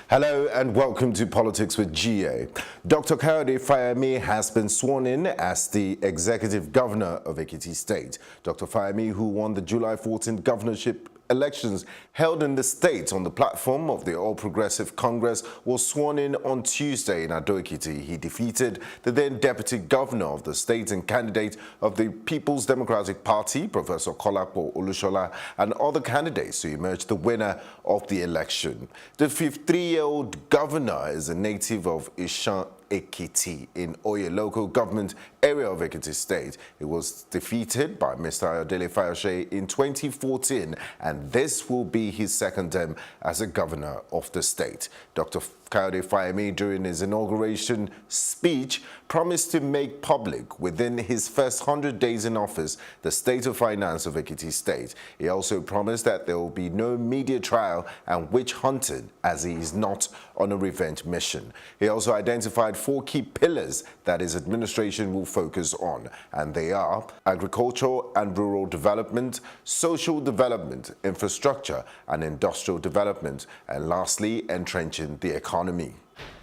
Hello and welcome to Politics with GA. Dr. Kayode Fayemi has been sworn in as the Executive Governor of Ekiti State. Dr. Fayemi, who won the July 14th governorship elections held in the state on the platform of the All Progressive Congress, was sworn in on Tuesday in Ado-Ekiti. He defeated the then Deputy Governor of the state and candidate of the People's Democratic Party, Professor Kolapo Olushola, and other candidates to emerge the winner of the election. The 53-year-old governor is a native of Ishan Ekiti in Oye local government area of Ekiti State. He was defeated by Mr. Kayode Fayemi in 2014, and this will be his second term as a governor of the state. Dr. Kayode Fayemi, during his inauguration speech, promised to make public within his first 100 days in office the state of finance of Ekiti State. He also promised that there will be no media trial and witch hunting, as he is not on a revenge mission. He also identified 4 key pillars that his administration will focus on, and they are agricultural and rural development, social development, infrastructure and industrial development, and lastly, entrenching the economy.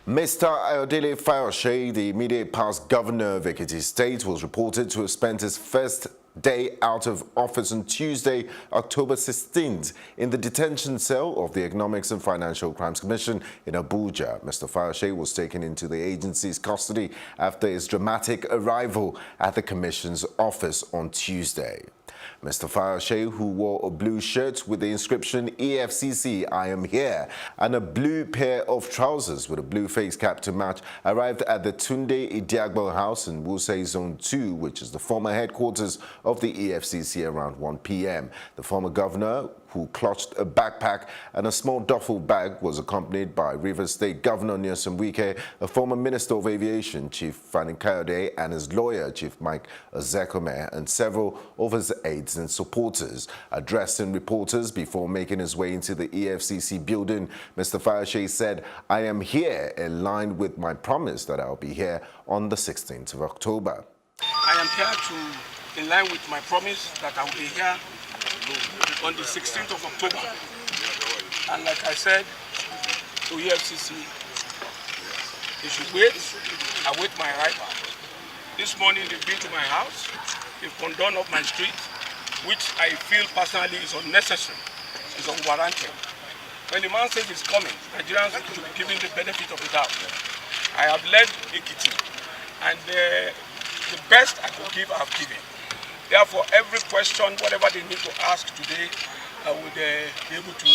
Mr. Kayode Fayemi, the immediate past governor of Ekiti State, was reported to have spent his first day out of office on Tuesday, October 16th, in the detention cell of the Economics and Financial Crimes Commission in Abuja. Mr. Fayemi was taken into the agency's custody after his dramatic arrival at the commission's office on Tuesday. Mr. Fayemi, who wore a blue shirt with the inscription EFCC, I am here, and a blue pair of trousers with a blue face cap to match, arrived at the Tunde Idiagbo House in Wuse Zone 2, which is the former headquarters of the EFCC, around 1 p.m. The former governor, who clutched a backpack and a small duffel bag, was accompanied by Rivers State Governor Nyesom Wike, a former Minister of Aviation, Chief Fani Kayode, and his lawyer, Chief Mike Ozekome, and several of his aides and supporters. Addressing reporters before making his way into the EFCC building, Mr. Fayemi said, I am here in line with my promise that I'll be here on the 16th of October. I am here in line with my promise that I will be here on the 16th of October. And like I said to EFCC, they should await my arrival. This morning they've been to my house, they've condoned up my street, which I feel personally is unnecessary, is unwarranted. When the man says he's coming, Nigerians should be given the benefit of the doubt. I have led Ekiti, and the best I could give, I have given. Therefore, every question, whatever they need to ask today, I would be able to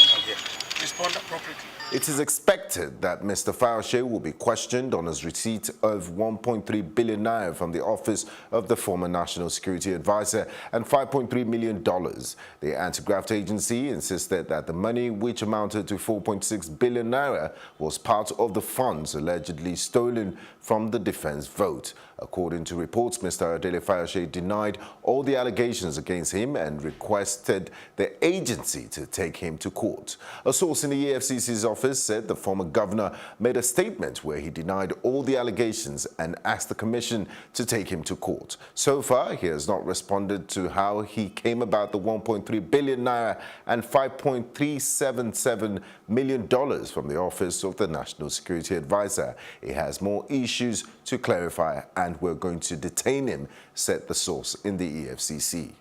respond appropriately. It is expected that Mr. Fayemi will be questioned on his receipt of 1.3 billion naira from the office of the former National Security Advisor and $5.3 million. The anti-graft agency insisted that the money, which amounted to 4.6 billion naira, was part of the funds allegedly stolen from the defense vote. According to reports, Mr. Kayode Fayemi denied all the allegations against him and requested the agency to take him to court. A source in the EFCC's office said the former governor made a statement where he denied all the allegations and asked the commission to take him to court. So far, he has not responded to how he came about the 1.3 billion naira and $5.377 million from the office of the National Security Advisor. He has more issues to clarify, and we're going to detain him, said the source in the EFCC.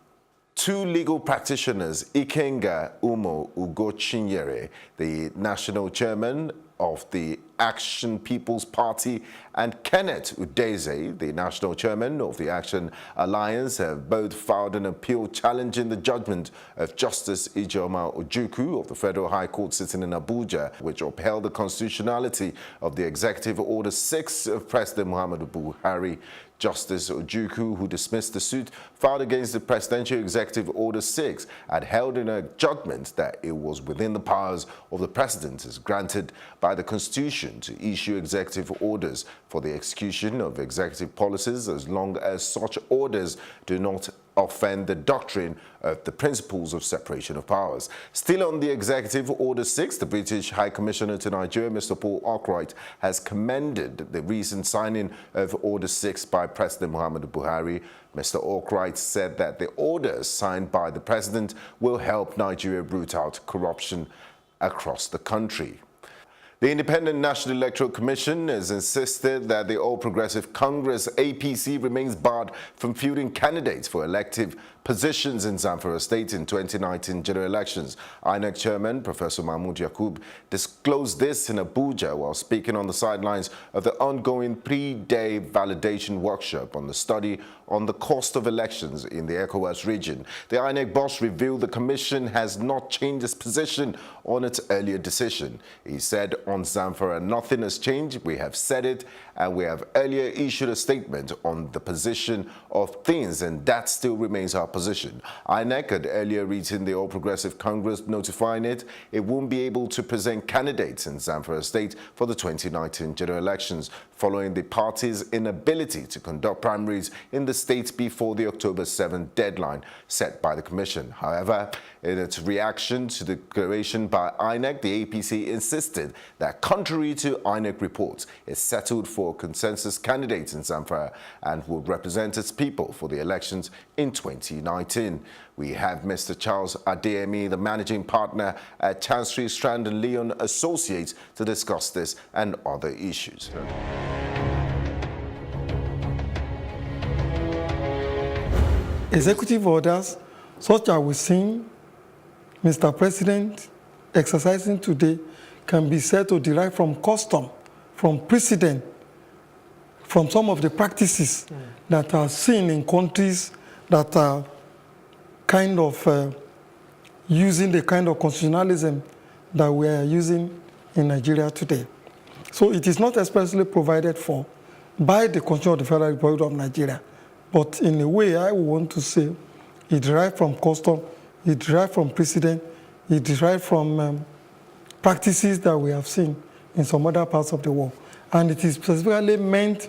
2 legal practitioners, Ikenga Umo Ugochinyere, the national chairman of the Action People's Party, and Kenneth Udeze, the national chairman of the Action Alliance, have both filed an appeal challenging the judgment of Justice Ijeoma Ojukwu of the Federal High Court sitting in Abuja, which upheld the constitutionality of the Executive Order 6 of President Muhammadu Buhari. Justice Ojukwu, who dismissed the suit filed against the Presidential Executive Order 6, had held in a judgment that it was within the powers of the President as granted by the Constitution to issue executive orders for the execution of executive policies as long as such orders do not offend the doctrine of the principles of separation of powers. Still on the Executive Order 6, the British High Commissioner to Nigeria, Mr. Paul Arkwright, has commended the recent signing of Order 6 by President Muhammadu Buhari. Mr. Arkwright said that the orders signed by the President will help Nigeria root out corruption across the country. The Independent National Electoral Commission has insisted that the All Progressive Congress APC remains barred from fielding candidates for elective positions in Zamfara State in 2019 general elections. INEC Chairman Professor Mahmood Yakub disclosed this in Abuja while speaking on the sidelines of the ongoing 3-day validation workshop on the study on the cost of elections in the ECOWAS region. The INEC boss revealed the commission has not changed its position on its earlier decision. He said, on Zamfara, nothing has changed. We have said it, and we have earlier issued a statement on the position of things, and that still remains our position. INEC had earlier written the All Progressive Congress notifying it won't be able to present candidates in Zamfara State for the 2019 general elections, following the party's inability to conduct primaries in the state before the October 7th deadline set by the commission. However, in its reaction to the declaration by INEC, the APC insisted that contrary to INEC reports, it's settled for consensus candidates in Zamfara and will represent its people for the elections in 2019. We have Mr. Charles Adeyemi, the managing partner at Chancery Strand and Leon Associates, to discuss this and other issues. Executive orders, such as we seen Mr. President exercising today, can be said to derive from custom, from precedent, from some of the practices that are seen in countries that are kind of using the kind of constitutionalism that we are using in Nigeria today. So it is not expressly provided for by the Constitution of the Federal Republic of Nigeria, but in a way I want to say it derived from custom, it derived from precedent, it derived from practices that we have seen in some other parts of the world. And it is specifically meant,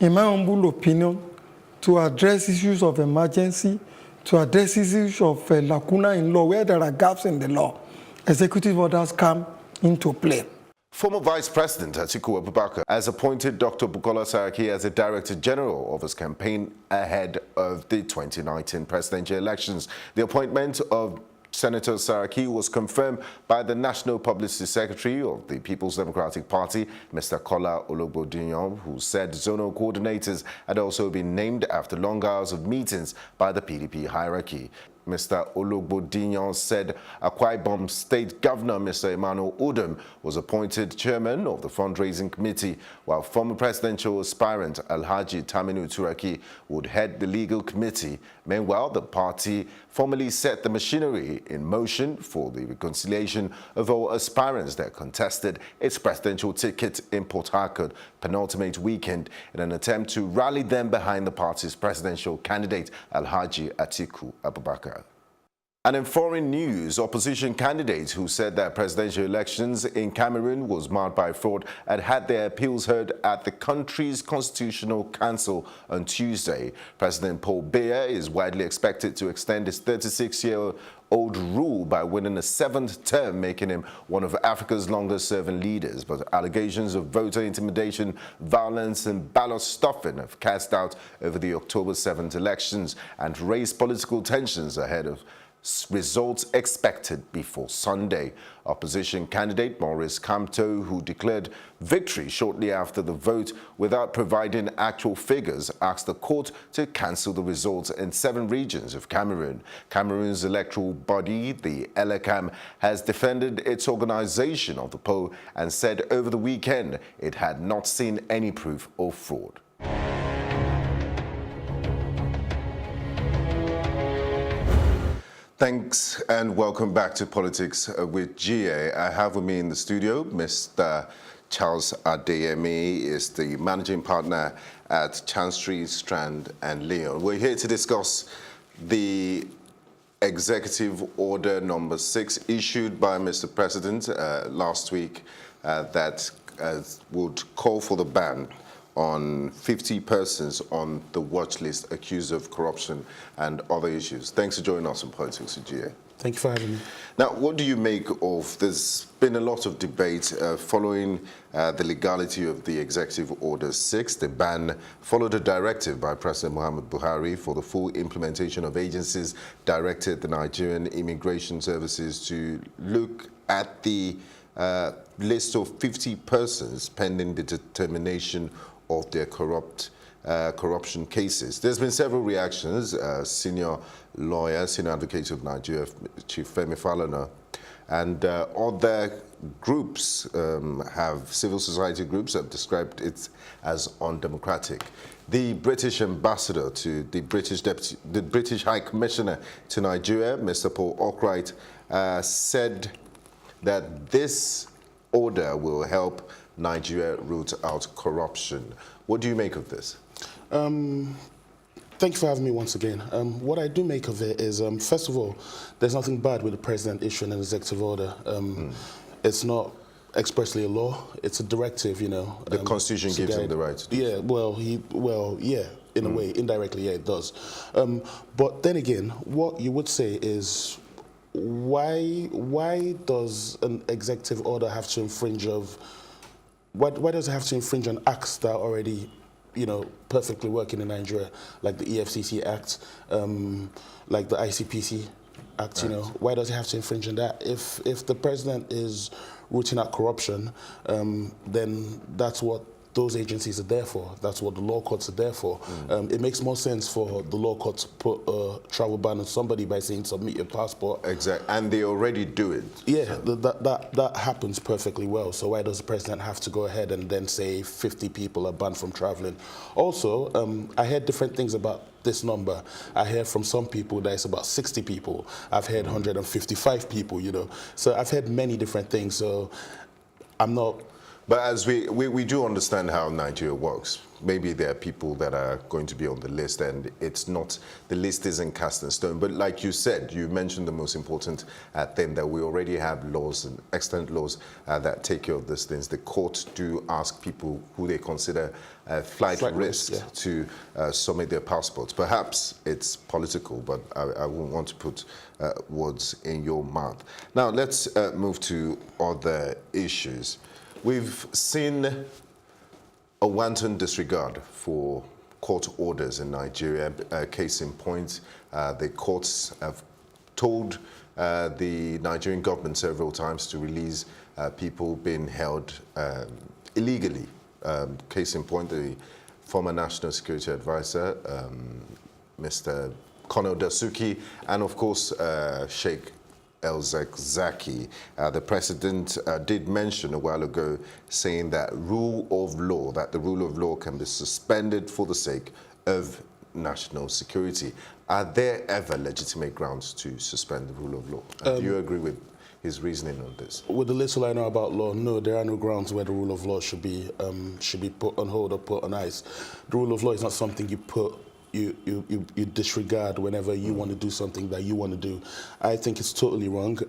in my humble opinion, to address issues of emergency, to address issues of lacuna in law, where there are gaps in the law. Executive orders come into play. Former Vice President Atiku Abubakar has appointed Dr. Bukola Saraki as the Director General of his campaign ahead of the 2019 presidential elections. The appointment of Senator Saraki was confirmed by the National Publicity Secretary of the People's Democratic Party, Mr. Kola Ologbodinyan, who said zonal coordinators had also been named after long hours of meetings by the PDP hierarchy. Mr. Ologbodinyan said Akwa Ibom State Governor Mr. Emmanuel Udom was appointed chairman of the fundraising committee, while former presidential aspirant Alhaji Taminu Turaki would head the legal committee. Meanwhile, the party formally set the machinery in motion for the reconciliation of all aspirants that contested its presidential ticket in Port Harcourt penultimate weekend in an attempt to rally them behind the party's presidential candidate Alhaji Atiku Abubakar. And in foreign news, opposition candidates who said that presidential elections in Cameroon was marred by fraud had their appeals heard at the country's Constitutional Council on Tuesday. President Paul Biya is widely expected to extend his 36-year-old rule by winning a 7th term, making him one of Africa's longest-serving leaders. But allegations of voter intimidation, violence and ballot stuffing have cast doubt over the October 7th elections and raised political tensions ahead of results expected before Sunday. Opposition candidate Maurice Kamto, who declared victory shortly after the vote without providing actual figures, asked the court to cancel the results in 7 regions of Cameroon. Cameroon's electoral body, the ELECAM, has defended its organization of the poll and said over the weekend it had not seen any proof of fraud. Thanks and welcome back to Politics with GA. I have with me in the studio Mr. Charles Adeyemi, is the managing partner at Chancery Strand and Leon. We're here to discuss the Executive Order number 6 issued by Mr. President last week that would call for the ban on 50 persons on the watch list accused of corruption and other issues. Thanks for joining us on Politics with GA. Thank you for having me. Now, what do you make of, there's been a lot of debate following the legality of the Executive Order 6. The ban followed a directive by President Muhammad Buhari for the full implementation of agencies directed the Nigerian Immigration Services to look at the list of 50 persons pending the determination of their corruption cases. There's been several reactions. Senior advocate of Nigeria, Chief Femi Falana, and other groups civil society groups have described it as undemocratic. The British ambassador to the British High Commissioner to Nigeria, Mr. Paul Ockright, said that this order will help Nigeria root out corruption. What do you make of this? Thank you for having me once again. What I do make of it is, first of all, there's nothing bad with the president issuing an executive order. It's not expressly a law; it's a directive. You know, the Constitution gives him the right to do yeah, yeah, in a way, indirectly, yeah, it does. But then again, what you would say is, why does an executive order have to infringe of? Why does it have to infringe on acts that are already, you know, perfectly working in Nigeria, like the EFCC Act, like the ICPC Act? Right. You know, why does it have to infringe on that? If the president is rooting out corruption, then that's what those agencies are there for. That's what the law courts are there for. It makes more sense for the law court to put a travel ban on somebody by saying submit your passport. Exactly, and they already do it. Yeah, so. that happens perfectly well. So why does the president have to go ahead and then say 50 people are banned from traveling? Also, I heard different things about this number. I heard from some people that it's about 60 people. I've heard 155 people, you know. So I've heard many different things. So I'm not... But as we do understand how Nigeria works, maybe there are people that are going to be on the list and it's not, the list isn't cast in stone. But like you said, you mentioned the most important thing, that we already have laws and excellent laws that take care of these things. The courts do ask people who they consider flight risk, yeah, to submit their passports. Perhaps it's political, but I wouldn't want to put words in your mouth. Now let's move to other issues. We've seen a wanton disregard for court orders in Nigeria. Case in point, the courts have told the Nigerian government several times to release people being held illegally. Case in point, the former National Security Advisor, Mr. Colonel Dasuki, and of course, Sheikh El-Zakzaky. The president did mention a while ago, saying that the rule of law can be suspended for the sake of national security. Are there ever legitimate grounds to suspend the rule of law? Do you agree with his reasoning on this? With the little I know about law, no, there are no grounds where the rule of law should be put on hold or put on ice. The rule of law is not something you disregard whenever you want to do something that you want to do. I think it's totally wrong.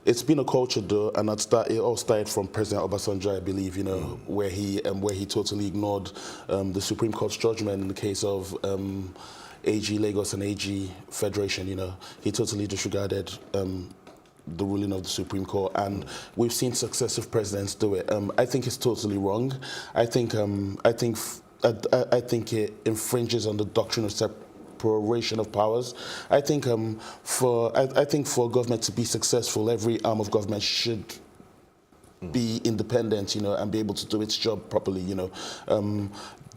It's been a culture though, and it all started from President Obasanjo, I believe, you know, where he totally ignored the Supreme Court's judgment in the case of AG Lagos and AG Federation. You know, he totally disregarded the ruling of the Supreme Court, and we've seen successive presidents do it. I think it's totally wrong. I think it infringes on the doctrine of separation of powers. I think for government to be successful, every arm of government should be independent, you know, and be able to do its job properly, you know.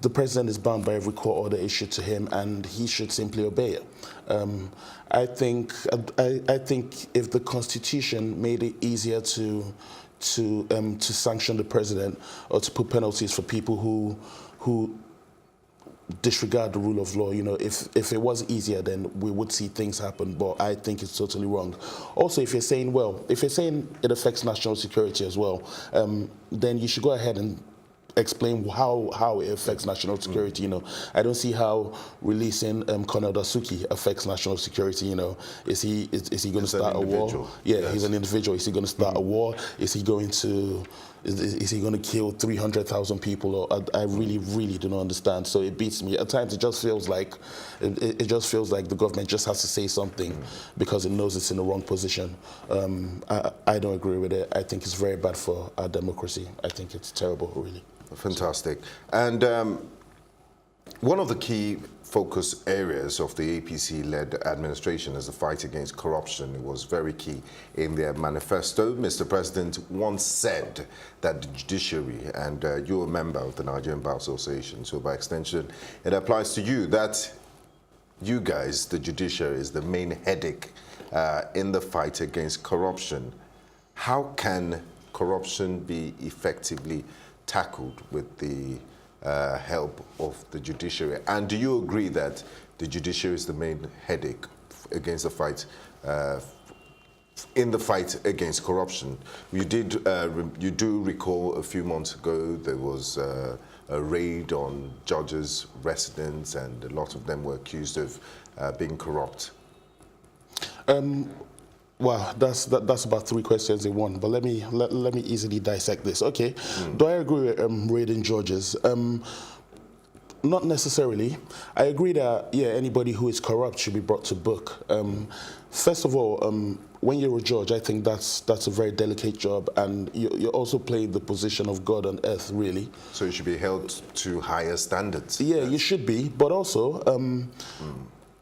The president is bound by every court order issued to him, and he should simply obey it. I think if the Constitution made it easier to sanction the president or to put penalties for people who disregard the rule of law, you know, if it was easier, then we would see things happen, but I think it's totally wrong. Also, if you're saying it affects national security as well, then you should go ahead and explain how it affects national security. You know, I don't see how releasing Colonel Dasuki affects national security. You know, is he going to start a war? Yeah, yes. He's an individual. Is he going to start a war? Is he going to kill 300,000 people? Or I really do not understand. So it beats me. At times, it just feels like the government just has to say something because it knows it's in the wrong position. I don't agree with it. I think it's very bad for our democracy. I think it's terrible, really. Fantastic. And One of the key focus areas of the APC-led administration is the fight against corruption. It was very key in their manifesto. Mr. President once said that the judiciary, and you're a member of the Nigerian Bar Association, so by extension, it applies to you that you guys, the judiciary, is the main headache in the fight against corruption. How can corruption be effectively tackled with the help of the judiciary? And do you agree that the judiciary is the main headache against the fight, in the fight against corruption? You do recall a few months ago there was a raid on judges' residence, and a lot of them were accused of being corrupt. Wow, that's about 3 questions in one. But let me easily dissect this. Okay, do I agree with raiding judges? Not necessarily. I agree that anybody who is corrupt should be brought to book. First of all, when you're a judge, I think that's a very delicate job, and you're also playing the position of God on earth, really. So you should be held to higher standards. Yeah, you should be, but also.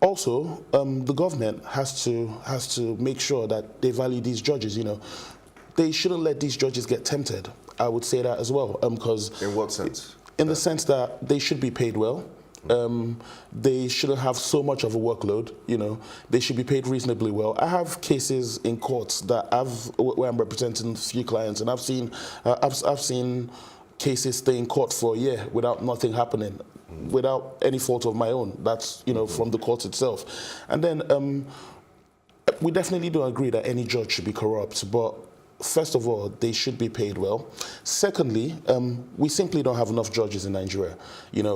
The government has to make sure that they value these judges. You know, they shouldn't let these judges get tempted. I would say that as well. Because in what sense? In the sense that they should be paid well. They shouldn't have so much of a workload. You know, they should be paid reasonably well. I have cases in courts where I'm representing a few clients, and I've seen cases stay in court for a year without nothing happening, without any fault of my own. That's, from the court itself. And then we definitely don't agree that any judge should be corrupt, but first of all, they should be paid well. Secondly, we simply don't have enough judges in Nigeria,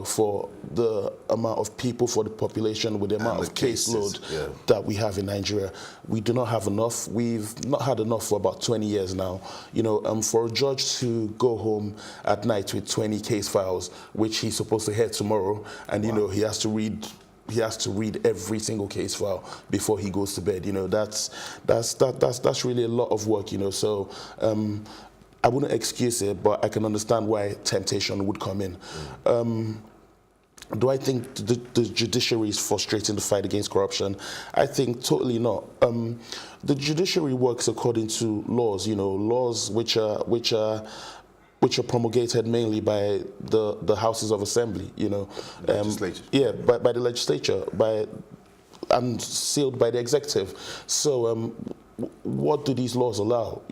for the amount of people, for the population, with the amount of caseload that we have in Nigeria. We do not have enough. We've not had enough for about 20 years now. For a judge to go home at night with 20 case files, which he's supposed to hear tomorrow, and, he has to read every single case file before he goes to bed. That's really a lot of work. So I wouldn't excuse it, but I can understand why temptation would come in. Do I think the judiciary is frustrating the fight against corruption? I think totally not. The judiciary works according to laws. Laws which are promulgated mainly by the houses of assembly, Legislature. by the legislature, and sealed by the executive. So what do these laws allow?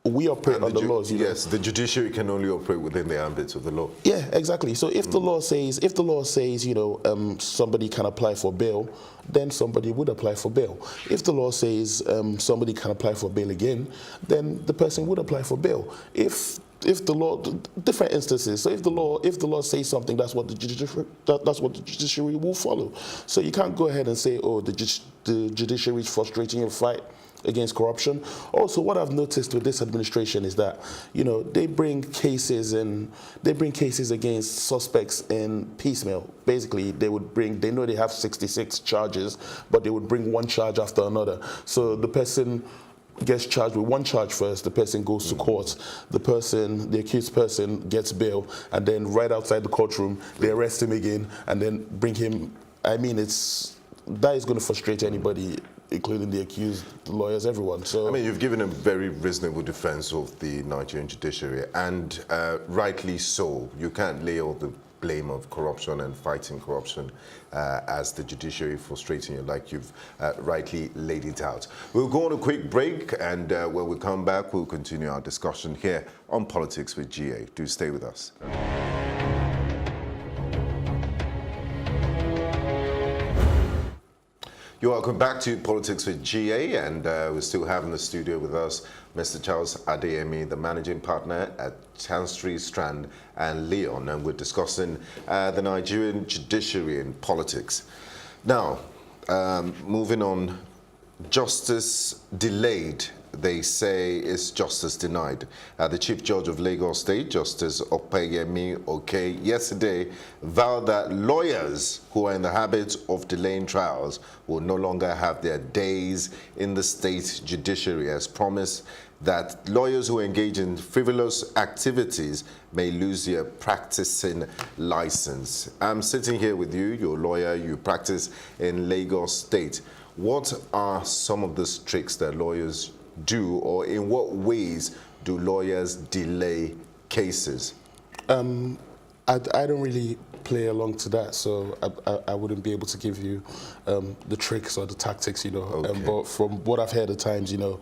We operate under laws. Yes, the judiciary can only operate within the ambit of the law. Yeah, exactly. So if the law says, somebody can apply for bail, then somebody would apply for bail. If the law says somebody can apply for bail again, then the person would apply for bail. If the law, different instances. So if the law says something, that's what the judiciary will follow. So you can't go ahead and say, oh, the judiciary is frustrating your fight against corruption. Also, what I've noticed with this administration is that, they bring cases against suspects in piecemeal. Basically, they know they have 66 charges, but they would bring one charge after another. So the person gets charged with one charge first, the person goes to court, the accused person gets bail, and then right outside the courtroom, they arrest him again, and then bring him. I mean, that is going to frustrate anybody, including the accused, the lawyers, everyone. So I mean, you've given a very reasonable defense of the Nigerian judiciary, and rightly so. You can't lay all the blame of corruption and fighting corruption as the judiciary frustrating you, like you've rightly laid it out. We'll go on a quick break, and when we come back, we'll continue our discussion here on Politics with GA. Do stay with us. You're welcome back to Politics with GA, and we still have in the studio with us Mr. Charles Adeyemi, the managing partner at Chancery, Strand and Leon, and we're discussing the Nigerian judiciary and politics. Now, moving on, justice delayed, they say, is justice denied. The Chief Judge of Lagos State, Justice Opeyemi Oke, yesterday vowed that lawyers who are in the habit of delaying trials will no longer have their days in the state judiciary. As promised, that lawyers who engage in frivolous activities may lose their practicing license. I'm sitting here with you, you're a lawyer, you practice in Lagos State. What are some of the tricks that lawyers do, or in what ways do lawyers delay cases? I don't really play along to that, so I wouldn't be able to give you the tricks or the tactics, you know. Okay. But from what I've heard at times, you know,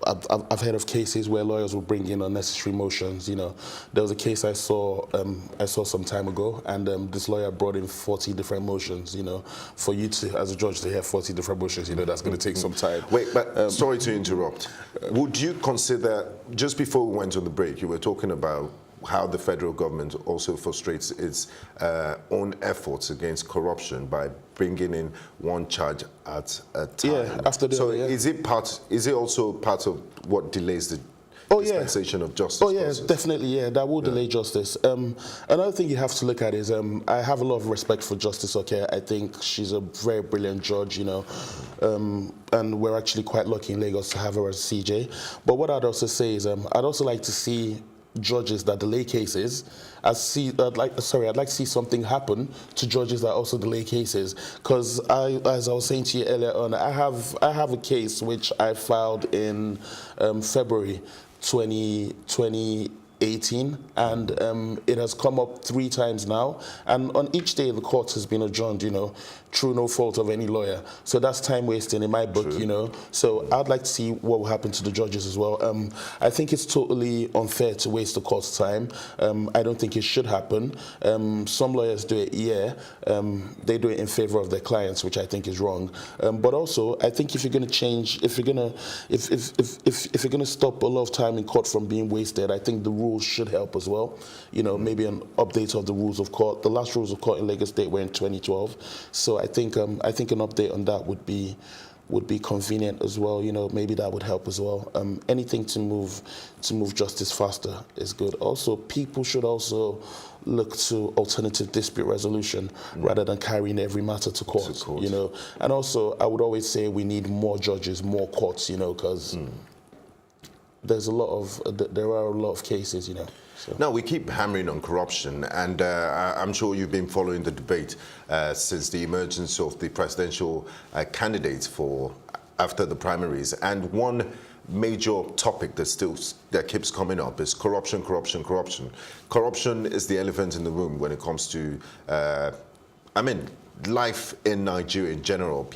I've heard of cases where lawyers will bring in unnecessary motions. You know, there was a case I saw some time ago, and this lawyer brought in 40 different motions. You know, for you to, as a judge, to hear 40 different motions, you know, that's going to take some time. Wait, but sorry to interrupt. Would you consider, just before we went on the break, you were talking about how the federal government also frustrates its own efforts against corruption by bringing in one charge at a time. Yeah, after the other, yeah. Is it also part of what delays the dispensation of justice? Oh yeah, process? definitely, yeah, that will delay justice. Another thing you have to look at is I have a lot of respect for Justice Oke. I think she's a very brilliant judge, you know, and we're actually quite lucky in Lagos to have her as CJ. But what I'd also say is I'd also like to see judges that delay cases. I'd like to see something happen to judges that also delay cases. Because as I was saying to you earlier on, I have a case which I filed in February 2018, and it has come up 3 times now, and on each day the court has been adjourned, you know, through no fault of any lawyer. So that's time wasting in my book. True. You know. So I'd like to see what will happen to the judges as well. I think it's totally unfair to waste the court's time. I don't think it should happen. Some lawyers do it, they do it in favor of their clients, which I think is wrong. But also, I think if you're going to change, if you're going to stop a lot of time in court from being wasted, I think the rules should help as well. You know, maybe an update of the rules of court. The last rules of court in Lagos State were in 2012. So I think an update on that would be convenient as well. You know, maybe that would help as well. Anything to move justice faster is good. Also, people should also look to alternative dispute resolution rather than carrying every matter to court. You know, and also I would always say we need more judges, more courts. You know, because there are a lot of cases. You know. So. Now, we keep hammering on corruption, and I'm sure you've been following the debate since the emergence of the presidential candidates after the primaries. And one major topic that keeps coming up is corruption, corruption, corruption. Corruption is the elephant in the room when it comes to, life in Nigeria in general.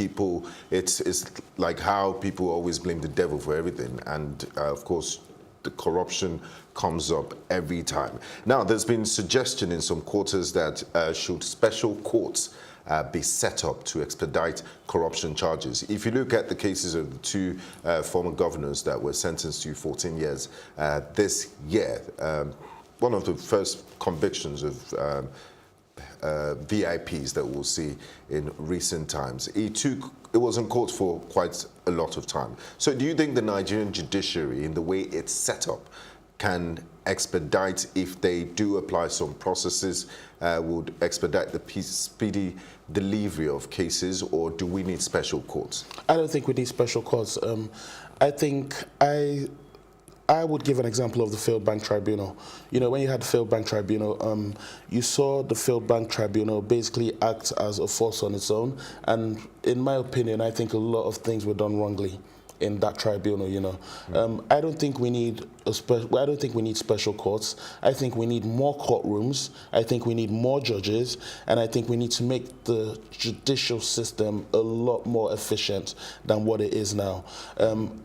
It's like how people always blame the devil for everything, and of course, the corruption comes up every time. Now, there's been suggestion in some quarters that should special courts be set up to expedite corruption charges. If you look at the cases of the 2 former governors that were sentenced to 14 years this year, one of the first convictions of VIPs that we'll see in recent times. It was in court for quite a lot of time. So do you think the Nigerian judiciary, in the way it's set up, can expedite, if they do apply some processes, would expedite the speedy delivery of cases, or do we need special courts? I don't think we need special courts. I think I would give an example of the Failed Bank Tribunal. You know, when you had the Failed Bank Tribunal, you saw the Failed Bank Tribunal basically act as a force on its own. And in my opinion, I think a lot of things were done wrongly in that tribunal. You know, I don't think we need special courts. I think we need more courtrooms. I think we need more judges, and I think we need to make the judicial system a lot more efficient than what it is now.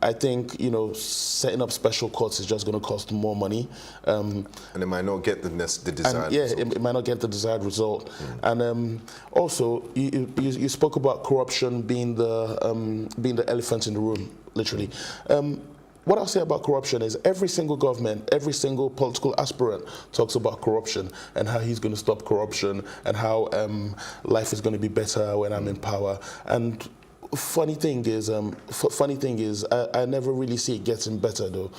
I think, you know, setting up special courts is just going to cost more money, and it might not get the desired result. It might not get the desired result. And also, you spoke about corruption being the elephant in the room, literally. What I'll say about corruption is every single government, every single political aspirant talks about corruption and how he's going to stop corruption and how life is going to be better when I'm in power. And funny thing is, I never really see it getting better though.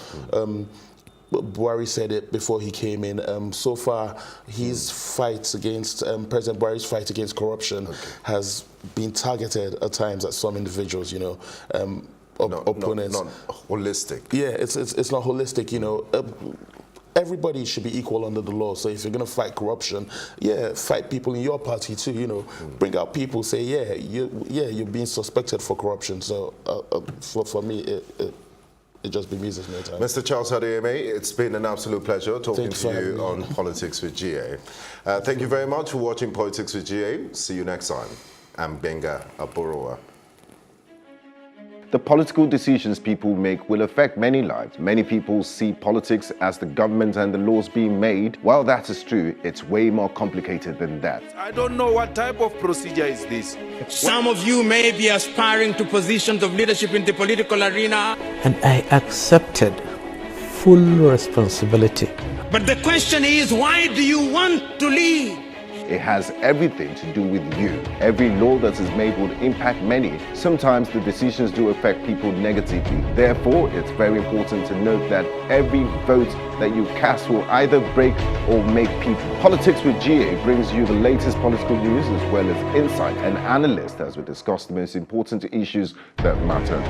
Buhari said it before he came in. So far, his fight against President Buhari's fight against corruption has been targeted at times at some individuals. You know. opponents. Not holistic. Yeah, it's not holistic, you know. Everybody should be equal under the law. So if you're going to fight corruption, yeah, fight people in your party too, you know. Bring out people, say, you're being suspected for corruption. So for me, it just bemused me at times. Mr. Charles Adeyemi, it's been an absolute pleasure talking to you on Politics with GA. Thank you very much for watching Politics with GA. See you next time. I'm Benga Aborowa. The political decisions people make will affect many lives. Many people see politics as the government and the laws being made. While that is true, it's way more complicated than that. I don't know what type of procedure is this. Some of you may be aspiring to positions of leadership in the political arena. And I accepted full responsibility. But the question is, why do you want to lead? It has everything to do with you. Every law that is made will impact many. Sometimes the decisions do affect people negatively. Therefore, it's very important to note that every vote that you cast will either break or make people. Politics with GA brings you the latest political news as well as insight and analysis as we discuss the most important issues that matter.